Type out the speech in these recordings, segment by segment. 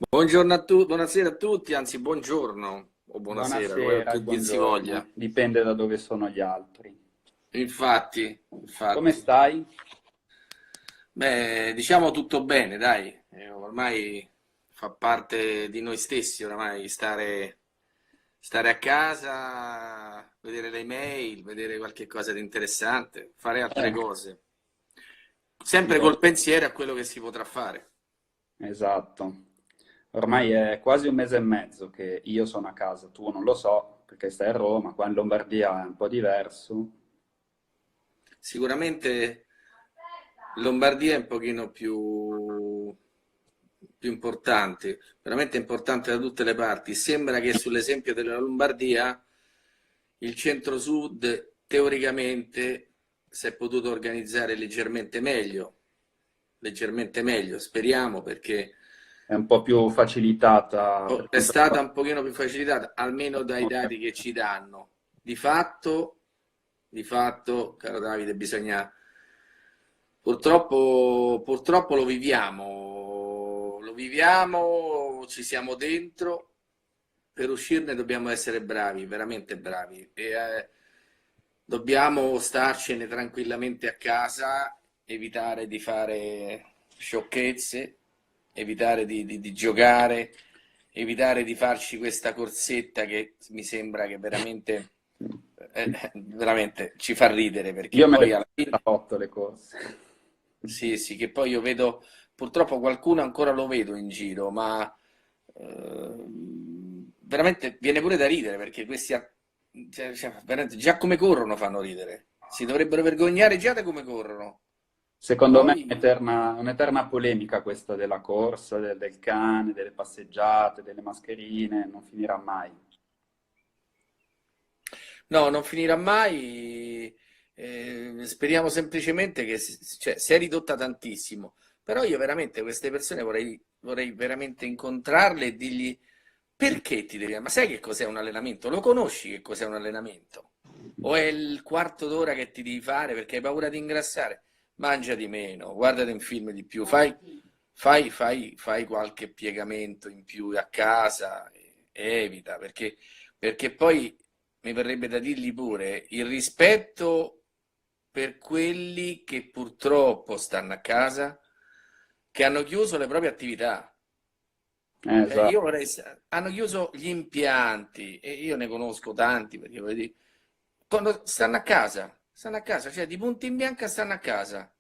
Buongiorno a tutti, buonasera a tutti, anzi buongiorno o buonasera, come Buonasera, che dir si voglia. buongiorno, dipende da dove sono gli altri. Infatti, Come infatti. stai? Beh, diciamo tutto bene, dai. Ormai fa parte di noi stessi, oramai stare a casa, vedere le email, vedere qualche cosa di interessante, fare altre Eh, cose. Sempre io, col pensiero a quello che si potrà fare. esatto. Ormai è quasi un mese e mezzo che io sono a casa, tu non lo so perché stai a Roma, qua in Lombardia è un po' diverso. Sicuramente Lombardia è un pochino più importante, veramente importante da tutte le parti. Sembra che sull'esempio della Lombardia il centro-sud teoricamente si è potuto organizzare leggermente meglio, speriamo perché È un po' più facilitata per è quanto stata un pochino più facilitata, almeno dai riguarda... dati che ci danno. Di fatto, caro Davide, bisogna purtroppo lo viviamo, ci siamo dentro, per uscirne dobbiamo essere bravi, veramente bravi, dobbiamo starcene tranquillamente a casa, evitare di fare sciocchezze, evitare di giocare, evitare di farci questa corsetta che mi sembra che veramente ci fa ridere perché Io me le poi alla faccio a fine 8 le corse. sì, sì, che poi io vedo, purtroppo qualcuno ancora lo vedo in giro, ma veramente viene pure da ridere perché veramente, già come corrono fanno ridere. Si dovrebbero vergognare già da come corrono. Secondo me è Poi un'eterna polemica questa della corsa, del cane, delle passeggiate, delle mascherine, non finirà mai. no, non finirà mai. Speriamo semplicemente che cioè, si è ridotta tantissimo. Però io veramente queste persone vorrei veramente incontrarle e dirgli perché ti devi... Ma sai che cos'è un allenamento? Lo conosci che cos'è un allenamento? O è il quarto d'ora che ti devi fare perché hai paura di ingrassare? Mangia di meno, guardati un film di più, fai qualche piegamento in più a casa, evita, perché poi mi verrebbe da dirgli pure il rispetto per quelli che purtroppo stanno a casa, che hanno chiuso le proprie attività. Io Esatto. hanno chiuso gli impianti e io ne conosco tanti perché vedi, quando stanno a casa, cioè di punto in bianco stanno a casa,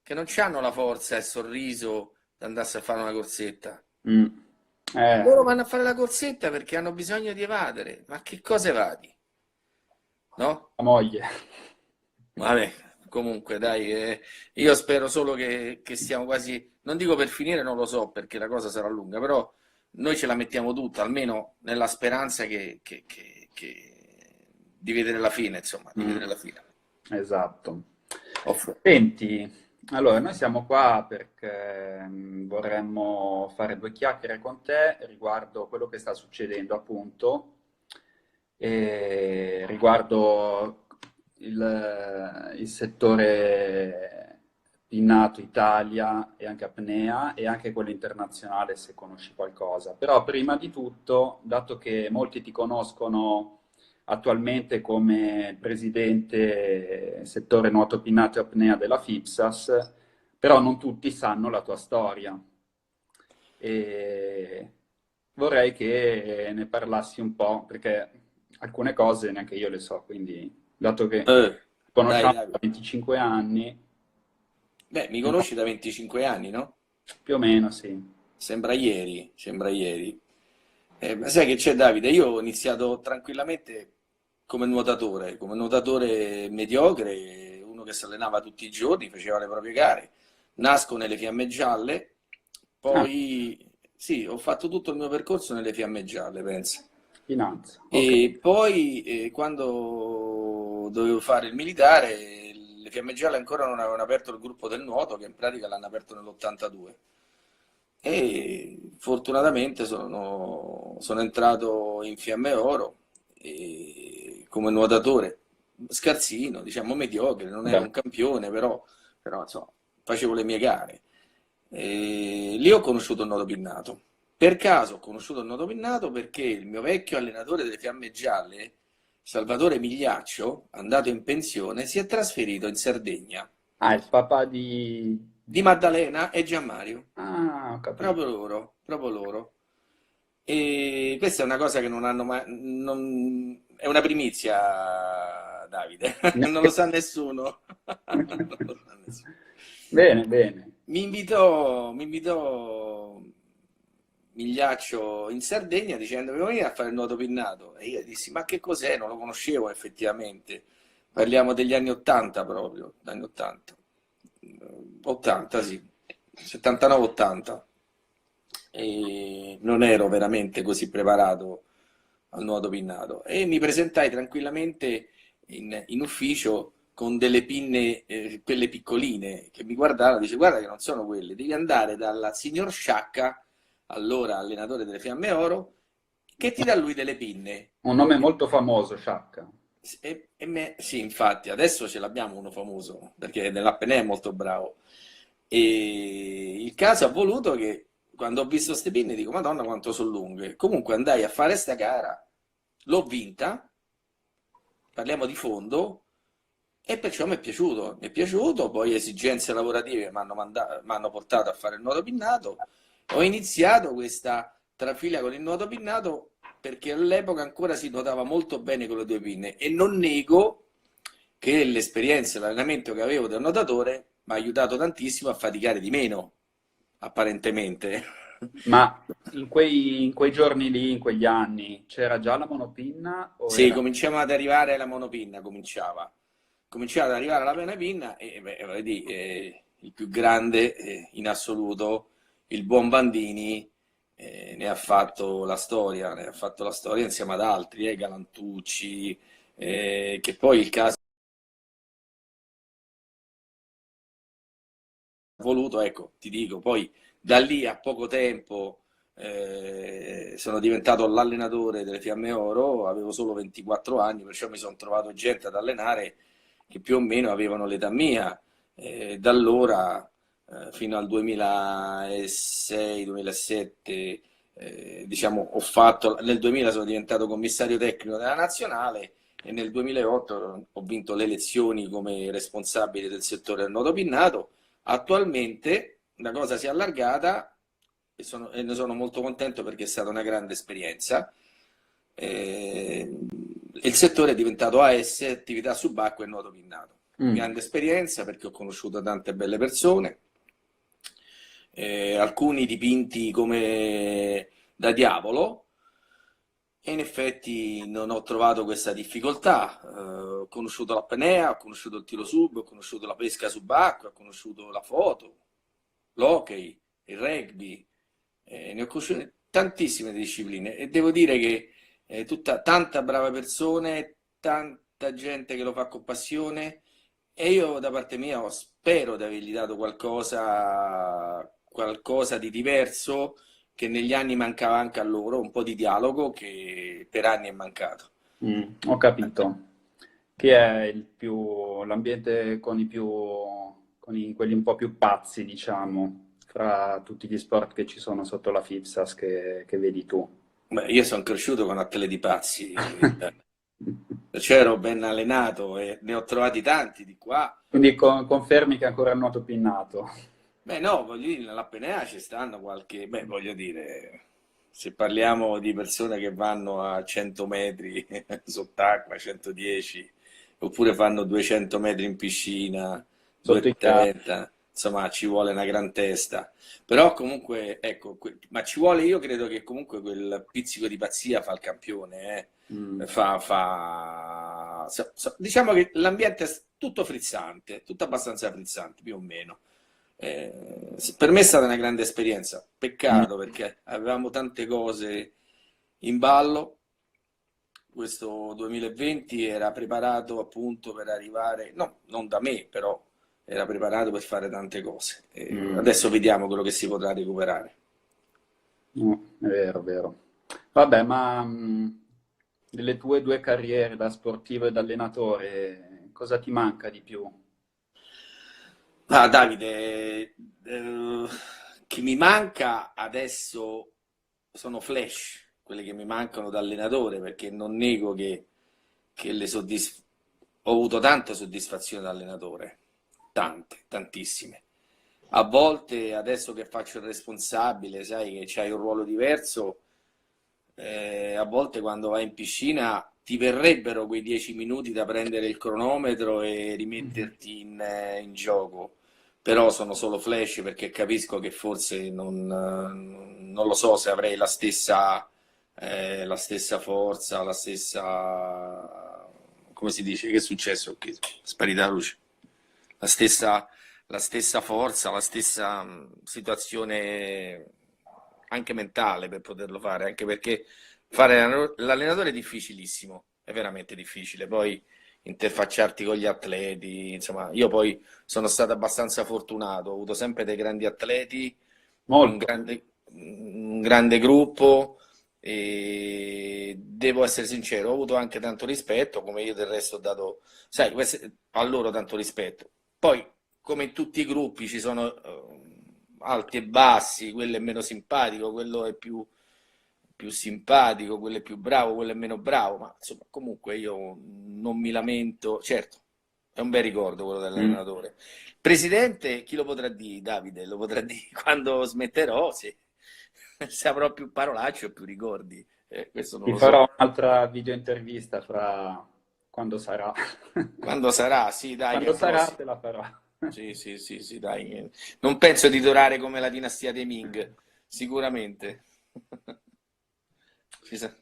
che non hanno la forza e il sorriso di andarsi a fare una corsetta. Mm. Loro vanno a fare la corsetta perché hanno bisogno di evadere. Ma che cosa evadi? No? La moglie. Vabbè, comunque dai, io spero solo che stiamo quasi, non dico per finire, non lo so perché la cosa sarà lunga, però noi ce la mettiamo tutta, almeno nella speranza di vedere la fine, insomma, di Mm. vedere la fine. Esatto. Off- Senti, allora noi siamo qua perché vorremmo fare due chiacchiere con te riguardo quello che sta succedendo appunto, e riguardo il settore Pinnato Italia e anche apnea e anche quello internazionale se conosci qualcosa. Però prima di tutto, dato che molti ti conoscono attualmente come presidente settore nuoto pinnato e apnea della FIPSAS, però non tutti sanno la tua storia e vorrei che ne parlassi un po', perché alcune cose neanche io le so, quindi dato che dai, conosciamo da Davide. 25 anni, Beh, mi un po' conosci da 25 anni, no? più o meno sì. Sembra ieri, sembra ieri. Ma sai che c'è Davide? Io ho iniziato tranquillamente come nuotatore mediocre, uno che si allenava tutti i giorni, faceva le proprie gare. Nasco nelle Fiamme Gialle, Ah, poi sì, ho fatto tutto il mio percorso nelle Fiamme Gialle, penso. finanza, ok. E poi quando dovevo fare il militare, le Fiamme Gialle ancora non avevano aperto il gruppo del nuoto, che in pratica l'hanno aperto nell'82. E fortunatamente sono entrato in Fiamme Oro come nuotatore, scarsino, diciamo mediocre, non ero Vabbè, un campione, però insomma, facevo le mie gare. Lì ho conosciuto il nuoto pinnato. Per caso ho conosciuto il nuoto pinnato perché il mio vecchio allenatore delle Fiamme Gialle, Salvatore Migliaccio, andato in pensione, si è trasferito in Sardegna. Ah, il papà di... Di Maddalena e Gianmario. Ah, ho capito. Proprio loro, proprio loro. E questa è una cosa che non hanno mai... È una primizia, Davide. Non lo sa nessuno. Non lo sa nessuno. Bene, bene. Mi invitò Migliaccio in Sardegna dicendo che venire a fare il nuoto pinnato. E io dissi, ma che cos'è? Non lo conoscevo effettivamente. Parliamo degli anni 80 proprio, anni 80. 80, sì. 79-80. E non ero veramente così preparato al nuoto pinnato e mi presentai tranquillamente in ufficio con delle pinne, quelle piccoline, che mi guardavano e dice guarda che non sono quelle, devi andare dal signor Sciacca, allora allenatore delle Fiamme Oro, che ti dà lui delle pinne. Un nome molto famoso, Sciacca. Sì, infatti, adesso ce l'abbiamo uno famoso, perché nell'Apennè è molto bravo. E il caso ha voluto che quando ho visto ste pinne dico, Madonna quanto sono lunghe. Comunque andai a fare sta gara, l'ho vinta, parliamo di fondo, e perciò mi è piaciuto, poi esigenze lavorative m'hanno portato a fare il nuoto pinnato. Ho iniziato questa trafila con il nuoto pinnato perché all'epoca ancora si nuotava molto bene con le due pinne e non nego che l'esperienza e l'allenamento che avevo da nuotatore mi ha aiutato tantissimo a faticare di meno, apparentemente. Ma in quei giorni lì, in quegli anni, c'era già la monopinna o Sì, era... cominciamo ad arrivare alla monopinna, cominciava ad arrivare alla monopinna e beh, vedi, il più grande in assoluto, il buon Bandini, ne ha fatto la storia insieme ad altri, Galantucci, che poi il caso ha voluto, ecco, ti dico, poi da lì a poco tempo sono diventato l'allenatore delle Fiamme Oro, avevo solo 24 anni, perciò mi sono trovato gente ad allenare che più o meno avevano l'età mia. Da allora fino al 2006-2007, diciamo, nel 2000 sono diventato commissario tecnico della nazionale e nel 2008 ho vinto le elezioni come responsabile del settore del nuoto pinnato. Attualmente la cosa si è allargata e ne sono molto contento perché è stata una grande esperienza. Il settore è diventato AS, attività subacquea e nuoto pinnato. Mm. Grande esperienza perché ho conosciuto tante belle persone, alcuni dipinti come da diavolo, e in effetti non ho trovato questa difficoltà. Ho conosciuto l'apnea, ho conosciuto il tiro sub, ho conosciuto la pesca subacquea, ho conosciuto la foto, l'hockey, il rugby, ne ho conosciute tantissime discipline e devo dire che tanta brava persone, tanta gente che lo fa con passione e io da parte mia spero di avergli dato qualcosa di diverso che negli anni mancava anche a loro, un po' di dialogo che per anni è mancato. Ho capito. Chi è l'ambiente con quelli un po' più pazzi, diciamo, fra tutti gli sport che ci sono sotto la FIPSAS che vedi tu? Beh, io sono cresciuto con atleti pazzi, perciò ero ben allenato e ne ho trovati tanti di qua. Quindi confermi che ancora il nuoto pinnato. Beh, no, voglio dire, nell'Apennea ci stanno qualche, beh, voglio dire, se parliamo di persone che vanno a 100 metri sott'acqua, 110, oppure fanno 200 metri in piscina, Sotto i cavi. 230, insomma, ci vuole una gran testa. Però comunque, ecco, ma ci vuole, io credo che comunque quel pizzico di pazzia fa il campione, Mm. diciamo che l'ambiente è tutto frizzante, tutto abbastanza frizzante, più o meno. Per me è stata una grande esperienza, Mm. peccato perché avevamo tante cose in ballo. Questo 2020 era preparato appunto per arrivare, no, non da me, però era preparato per fare tante cose. Mm. Adesso vediamo quello che si potrà recuperare. No, è vero, è vero. Vabbè, ma delle tue due carriere da sportivo e da allenatore, cosa ti manca di più? Ah, Davide, che mi manca adesso sono flash, quelli che mi mancano da allenatore, perché non nego che ho avuto tante soddisfazioni da allenatore, tante, tantissime. A volte, adesso che faccio il responsabile, sai che c'hai un ruolo diverso, a volte quando vai in piscina ti verrebbero quei 10 minuti da prendere il cronometro e rimetterti in gioco, però sono solo flash perché capisco che forse non lo so se avrei la stessa forza, la stessa... come si dice? Che è successo qui? Sparita la luce. La stessa, la stessa forza, la stessa situazione anche mentale per poterlo fare, anche perché fare l'allenatore è difficilissimo, è veramente difficile. Poi interfacciarti con gli atleti, insomma, io poi sono stato abbastanza fortunato, ho avuto sempre dei grandi atleti, Molto. un grande gruppo e devo essere sincero, ho avuto anche tanto rispetto, come io del resto ho dato, sai, a loro tanto rispetto. Poi, come in tutti i gruppi, ci sono alti e bassi, quello è meno simpatico, quello è più simpatico, quello è più bravo, quello è meno bravo, ma insomma, comunque io non mi lamento. Certo, è un bel ricordo quello Mm. dell'allenatore. Presidente, chi lo potrà dire? Davide, lo potrà dire quando smetterò, se avrò più parolacce o più ricordi. Questo non Ti lo farò so. un'altra video intervista fra quando sarà. Quando sarà? Sì, dai, che Quando è sarà prossimo. te la farò. Sì, sì, sì, sì, dai. Non penso di durare come la dinastia dei Ming, sicuramente. Ci sa-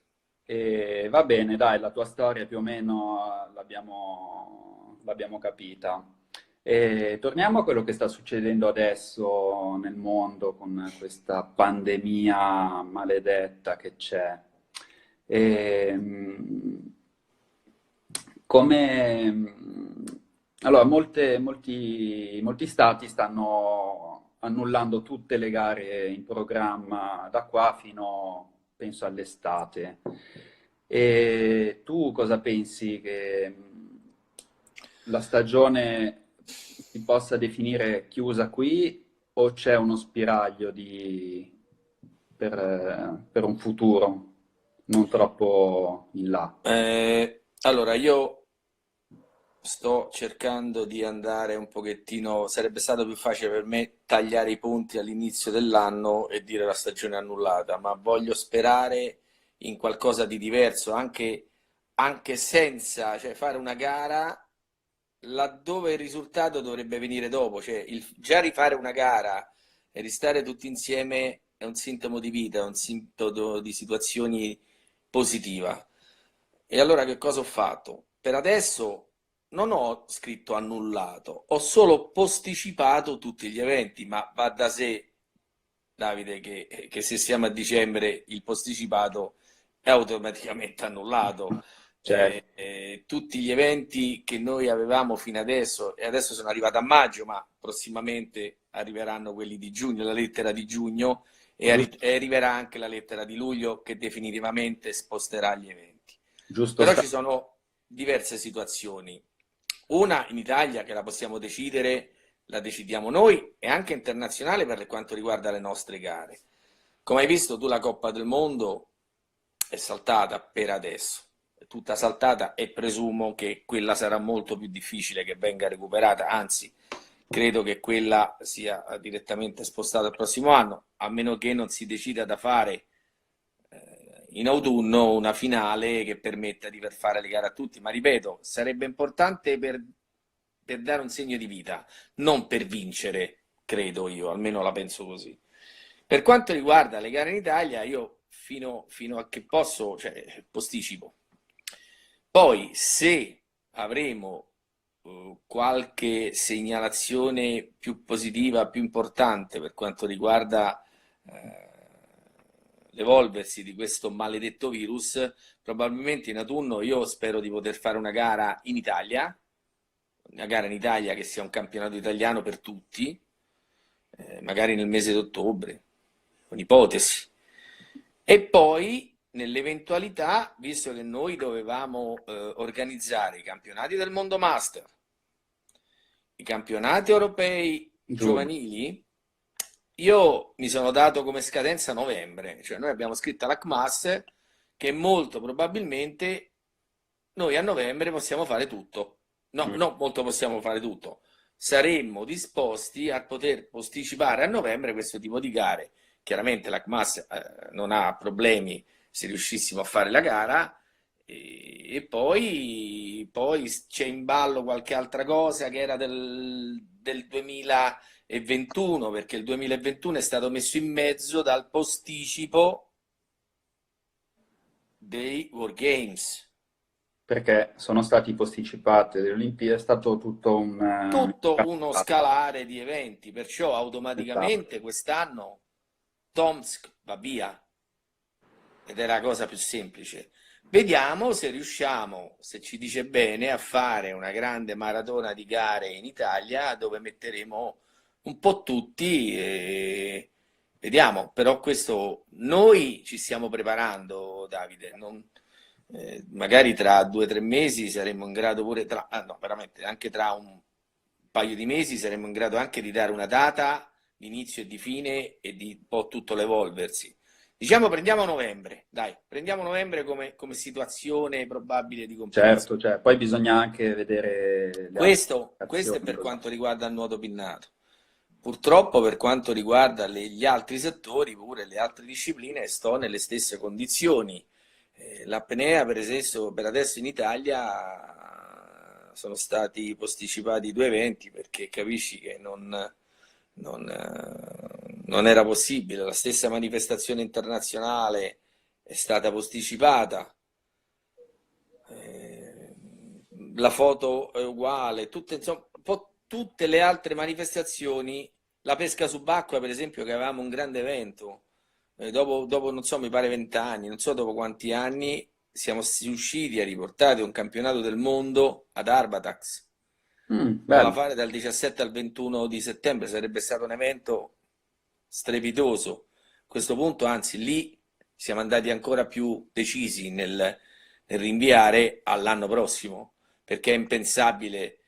E va bene, dai, la tua storia più o meno l'abbiamo capita. E torniamo a quello che sta succedendo adesso nel mondo con questa pandemia maledetta che c'è. E, allora, molti stati stanno annullando tutte le gare in programma da qua fino, penso, all'estate. E tu cosa pensi che la stagione si possa definire chiusa qui o c'è uno spiraglio per un futuro non troppo in là? allora, io sto cercando di andare un pochettino, sarebbe stato più facile per me tagliare i punti all'inizio dell'anno e dire la stagione è annullata, ma voglio sperare in qualcosa di diverso, anche senza, cioè fare una gara laddove il risultato dovrebbe venire dopo, cioè già rifare una gara e restare tutti insieme è un sintomo di vita, è un sintomo di situazioni positiva. E allora che cosa ho fatto? Per adesso non ho scritto annullato, ho solo posticipato tutti gli eventi, ma va da sé, Davide, che se siamo a dicembre il posticipato è automaticamente annullato. Certo, Tutti gli eventi che noi avevamo fino adesso, e adesso sono arrivato a maggio, ma prossimamente arriveranno quelli di giugno, la lettera di giugno, giusto, e arriverà anche la lettera di luglio che definitivamente sposterà gli eventi. giusto Però sta- ci sono diverse situazioni. Una in Italia che la possiamo decidere, la decidiamo noi, e anche internazionale per quanto riguarda le nostre gare. Come hai visto tu la Coppa del Mondo è saltata per adesso, è tutta saltata e presumo che quella sarà molto più difficile che venga recuperata, anzi credo che quella sia direttamente spostata al prossimo anno, a meno che non si decida da fare in autunno una finale che permetta di far fare le gare a tutti, ma ripeto, sarebbe importante per dare un segno di vita, non per vincere, credo io, almeno la penso così. Per quanto riguarda le gare in Italia, io fino a che posso, cioè, posticipo. Poi, se avremo qualche segnalazione più positiva, più importante per quanto riguarda eh, l'evolversi di questo maledetto virus, probabilmente in autunno io spero di poter fare una gara in Italia che sia un campionato italiano per tutti, magari nel mese d'ottobre, con ipotesi. E poi, nell'eventualità, visto che noi dovevamo organizzare i campionati del mondo master, i campionati europei giugno. giovanili, io mi sono dato come scadenza novembre, cioè noi abbiamo scritto alla CMAS che molto probabilmente noi a novembre possiamo fare tutto. No, Mm. no, molto possiamo fare tutto. Saremmo disposti a poter posticipare a novembre questo tipo di gare. Chiaramente la CMAS non ha problemi se riuscissimo a fare la gara poi c'è in ballo qualche altra cosa che era del 2021, perché il 2021 è stato messo in mezzo dal posticipo dei War Games. Perché sono stati posticipate le Olimpiadi, è stato tutto un Tutto uno cascata. scalare di eventi, perciò Esatto. automaticamente quest'anno Tomsk va via ed è la cosa più semplice. Vediamo se riusciamo, se ci dice bene, a fare una grande maratona di gare in Italia dove metteremo un po' tutti e vediamo. Però questo noi ci stiamo preparando, Davide. Magari tra 2 o 3 mesi saremmo in grado pure no, veramente, anche tra un paio di mesi saremmo in grado anche di dare una data di inizio e di fine e di un po' tutto l'evolversi. Diciamo prendiamo novembre, dai, prendiamo novembre come situazione probabile di Certo, competizione. cioè, poi bisogna anche vedere le altre Questo è azioni, per cosa. quanto riguarda il nuoto pinnato. Purtroppo per quanto riguarda gli altri settori, pure le altre discipline, sto nelle stesse condizioni. L'apnea, per esempio, per adesso in Italia sono stati posticipati 2 eventi perché capisci che non era possibile. La stessa manifestazione internazionale è stata posticipata. Eh, la foto è uguale, tutte, insomma, un po' tutte le altre manifestazioni, la pesca subacquea, per esempio, che avevamo un grande evento, dopo, non so, mi pare 20 anni, non so dopo quanti anni, siamo riusciti a riportare un campionato del mondo ad Arbatax. Doveva Bello. fare dal 17 al 21 di settembre, sarebbe stato un evento strepitoso. A questo punto, anzi, lì siamo andati ancora più decisi nel rinviare all'anno prossimo, perché è impensabile,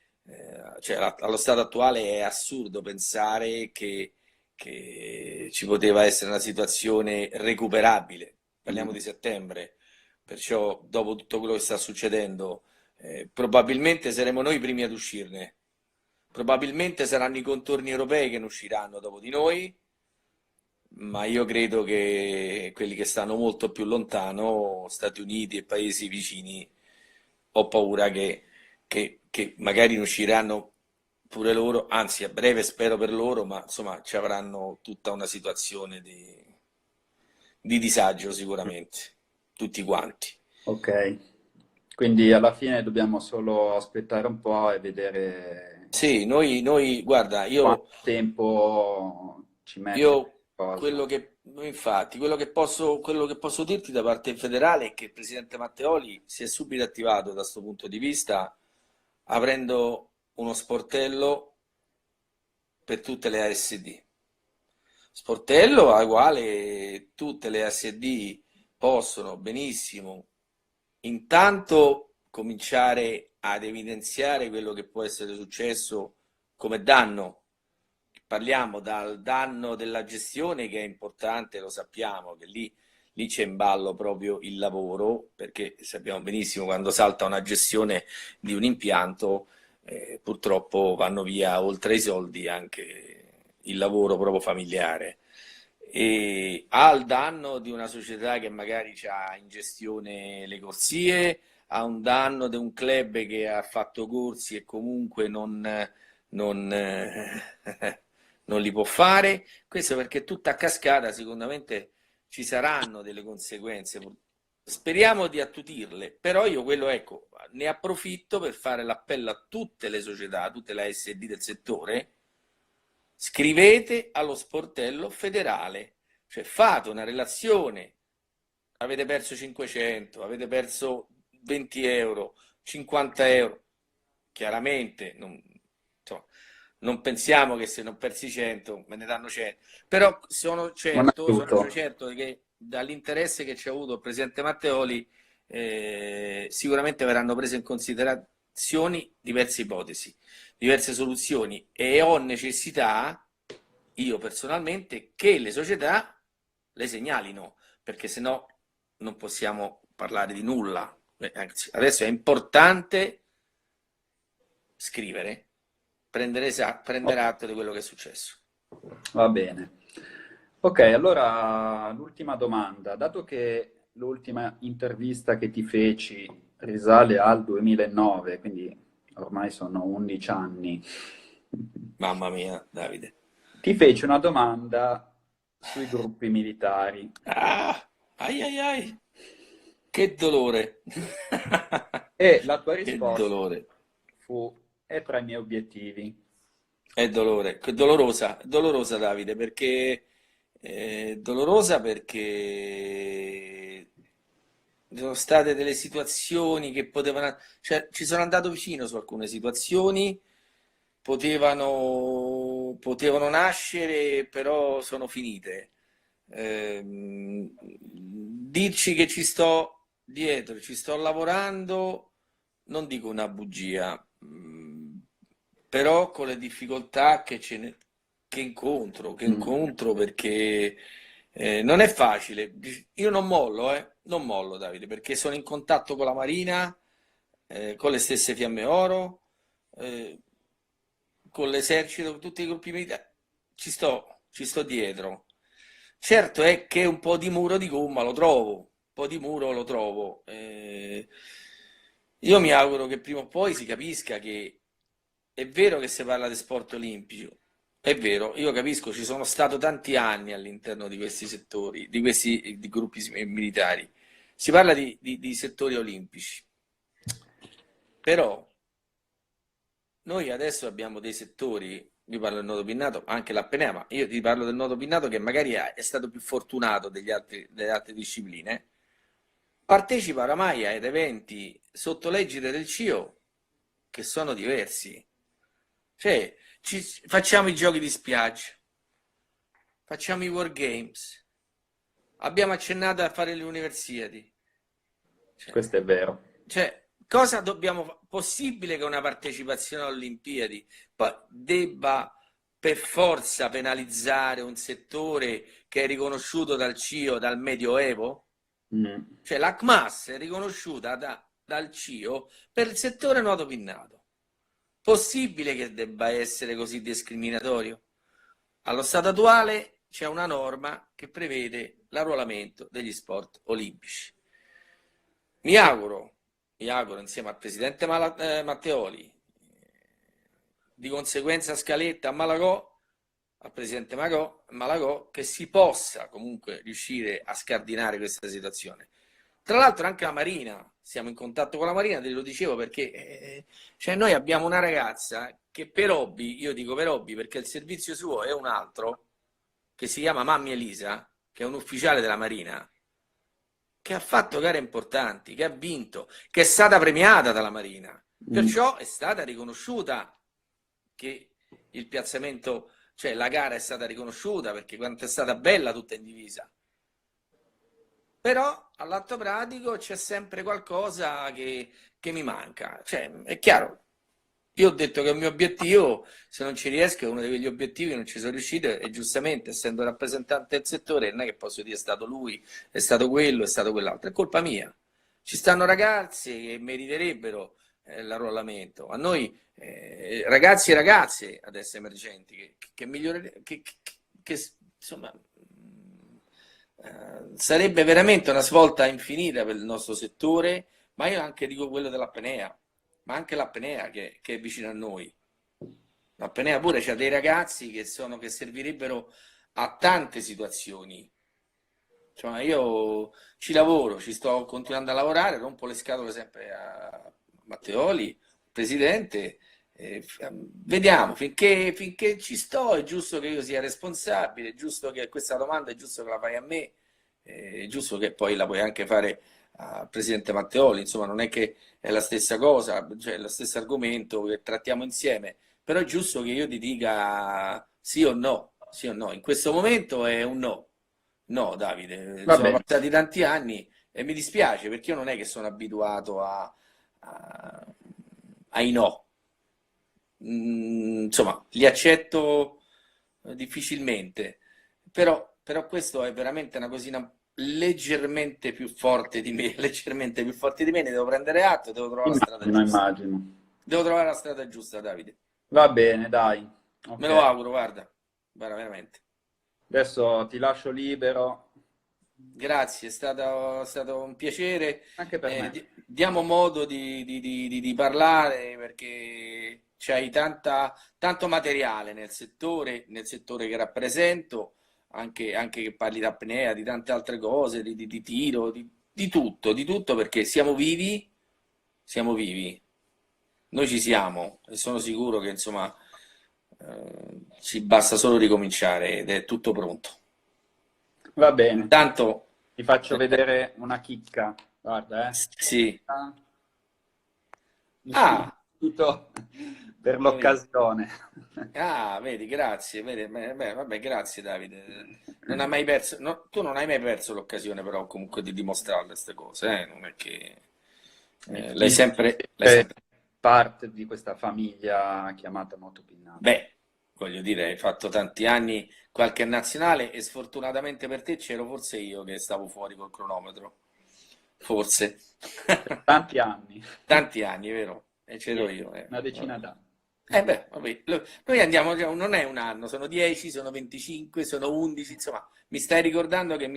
cioè allo stato attuale è assurdo pensare che ci poteva essere una situazione recuperabile. Parliamo Mm. di settembre, perciò dopo tutto quello che sta succedendo, probabilmente saremo noi i primi ad uscirne. Probabilmente saranno i contorni europei che ne usciranno dopo di noi, ma io credo che quelli che stanno molto più lontano, Stati Uniti e paesi vicini, ho paura che magari ne usciranno pure loro, anzi a breve spero per loro, ma insomma ci avranno tutta una situazione di disagio sicuramente, tutti quanti. Ok, quindi alla fine dobbiamo solo aspettare un po' e vedere Sì, guarda, quanto tempo ci mette io questa cosa. infatti, quello che posso dirti da parte federale è che il presidente Matteoli si è subito attivato da questo punto di vista, aprendo uno sportello per tutte le ASD. Sportello al quale tutte le ASD possono benissimo intanto cominciare ad evidenziare quello che può essere successo come danno. Parliamo dal danno della gestione che è importante, lo sappiamo, che lì c'è in ballo proprio il lavoro, perché sappiamo benissimo quando salta una gestione di un impianto, purtroppo vanno via oltre ai soldi anche il lavoro proprio familiare. E ha il danno di una società che magari ha in gestione le corsie, ha un danno di un club che ha fatto corsi e comunque non, non li può fare. Questo perché tutta a cascata, sicuramente ci saranno delle conseguenze. Speriamo di attutirle, però io quello, ecco, ne approfitto per fare l'appello a tutte le società, a tutte le ASD del settore. Scrivete allo sportello federale, cioè fate una relazione, avete perso 500, avete perso 20 euro, 50 euro, chiaramente insomma, non pensiamo che se non persi 100 me ne danno 100, però Un sono aiuto. certo che dall'interesse che ci ha avuto il presidente Matteoli sicuramente verranno prese in considerazione diverse ipotesi, diverse soluzioni e ho necessità io personalmente, che le società le segnalino, perché sennò non possiamo parlare di nulla. Anzi, adesso è importante scrivere, prendere Oh, atto di quello che è successo. va bene. Ok, allora l'ultima domanda. Dato che l'ultima intervista che ti feci risale al 2009, quindi ormai sono 11 anni, Mamma mia, Davide. ti feci una domanda sui gruppi militari. Ah, ai ai ai, che dolore. E la tua Che risposta dolore. fu, è tra i miei obiettivi. È dolore, dolorosa, dolorosa Davide, perché dolorosa perché ci sono state delle situazioni che potevano, cioè ci sono andato vicino su alcune situazioni, potevano nascere, però sono finite. Dirci che ci sto dietro, ci sto lavorando, non dico una bugia, però con le difficoltà che Mm. incontro perché non è facile. Io non mollo, non mollo Davide, perché sono in contatto con la Marina, con le stesse Fiamme Oro, eh, con l'esercito, con tutti i gruppi militari. Ci sto dietro. Certo è che un po' di muro di gomma lo trovo, un po' di muro lo trovo. Io mi auguro che prima o poi si capisca che è vero che si parla di sport olimpici, è vero, io capisco, ci sono stato tanti anni all'interno di questi settori, di questi di gruppi militari. Si parla di settori olimpici, però noi adesso abbiamo dei settori, io parlo del nodo pinnato, anche l'apnea, ma io ti parlo del nodo pinnato che magari è stato più fortunato delle altre discipline. Partecipa oramai ad eventi sotto l'egide del CIO che sono diversi. Cioè, facciamo i giochi di spiaggia, facciamo i wargames, abbiamo accennato a fare le Universiadi. Cioè, Questo è vero. cosa dobbiamo fare? Possibile che una partecipazione alle Olimpiadi poi debba per forza penalizzare un settore che è riconosciuto dal CIO dal Medioevo? Mm. Cioè la CMAS è riconosciuta dal CIO per il settore nuoto pinnato. Possibile che debba essere così discriminatorio? Allo stato attuale c'è una norma che prevede l'arruolamento degli sport olimpici. Mi auguro, mi auguro insieme al presidente Matteoli, di conseguenza a Scaletta, a Malagò, al presidente Malagò, che si possa comunque riuscire a scardinare questa situazione. Tra l'altro anche la Marina, siamo in contatto con la Marina, te lo dicevo perché cioè noi abbiamo una ragazza che per hobby, io dico per hobby perché il servizio suo è un altro, che si chiama Mammi Elisa, che è un ufficiale della Marina, che ha fatto gare importanti, che ha vinto, che è stata premiata dalla Marina. Mm. Perciò è stata riconosciuta che il piazzamento, cioè la gara è stata riconosciuta perché quanto è stata bella tutta in divisa. Però all'atto pratico c'è sempre qualcosa che mi manca. Cioè, è chiaro, io ho detto che è un mio obiettivo, se non ci riesco è uno degli obiettivi che non ci sono riuscito e giustamente, essendo rappresentante del settore, non è che posso dire è stato lui, è stato quello, è stato quell'altro, è colpa mia. Ci stanno ragazzi che meriterebbero l'arruolamento, a noi ragazzi e ragazze adesso emergenti che, insomma sarebbe veramente una svolta infinita per il nostro settore, ma io anche dico quello dell'apnea, ma anche l'apnea che è vicino a noi. L'apnea pure c'ha dei ragazzi che servirebbero a tante situazioni. Cioè, io ci lavoro, ci sto continuando a lavorare, rompo le scatole sempre a Matteoli, presidente. Vediamo, finché ci sto, è giusto che io sia responsabile, è giusto che questa domanda è giusto che la fai a me, è giusto che poi la puoi anche fare al presidente Matteoli, insomma, non è che è la stessa cosa, cioè è lo stesso argomento che trattiamo insieme, però è giusto che io ti dica sì o no, sì o no. In questo momento è un no. No, Davide, Va sono bene. passati tanti anni e mi dispiace perché io non è che sono abituato ai no. Insomma, li accetto, difficilmente. Però questo è veramente una cosina leggermente più forte di me, leggermente più forte di me, ne devo prendere atto, devo trovare la strada Immagino, giusta. immagino. Devo trovare la strada giusta, Davide. Va bene, dai. Me Ok. lo auguro, guarda, guarda, veramente. Adesso ti lascio libero, Grazie, è stato un piacere. anche per me. Diamo modo di parlare perché c'hai tanto materiale nel settore che rappresento, anche che parli d'apnea, di tante altre cose, di tiro, di tutto perché siamo vivi, noi ci siamo e sono sicuro che insomma ci basta solo ricominciare ed è tutto pronto. Va bene. Intanto, Ti faccio vedere una chicca. Guarda, sì. il Ah, subito per vedi, l'occasione. vedi, grazie, vedi, beh, vabbè, grazie Davide. Non hai mai perso, tu non hai mai perso l'occasione però comunque di dimostrarle queste cose, non è che Mi l'hai sentite sempre, parte di questa famiglia chiamata Moto Pinnato. beh, voglio dire, hai fatto tanti anni qualche nazionale e sfortunatamente per te c'ero forse io che stavo fuori col cronometro, forse. Per tanti anni, Tanti anni, vero? E c'ero sì, io. una decina Vabbè. d'anni. Beh, vabbè, noi andiamo, non è un anno, sono 10, sono 25, sono 11, insomma, mi stai ricordando che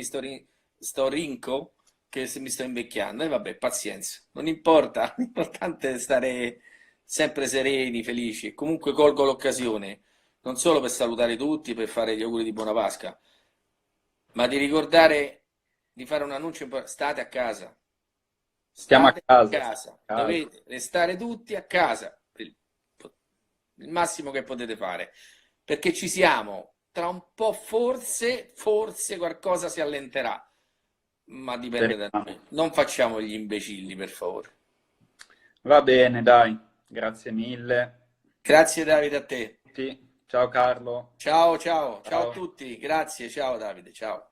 sto rinco, che se mi sto invecchiando, e vabbè, pazienza, non importa, l'importante è stare sempre sereni, felici, e comunque colgo l'occasione, non solo per salutare tutti, per fare gli auguri di buona Pasqua, ma di ricordare di fare un annuncio importante, Stiamo a state a casa, stiamo casa, a casa. dovete restare tutti a casa, il massimo che potete fare, perché ci siamo. Tra un po' forse qualcosa si allenterà, ma dipende da Speriamo. noi. Non facciamo gli imbecilli, per favore. Va bene, dai, grazie mille. Grazie Davide a te. Ciao Carlo. Ciao, ciao, ciao a Ciao. tutti. Grazie, ciao Davide, ciao.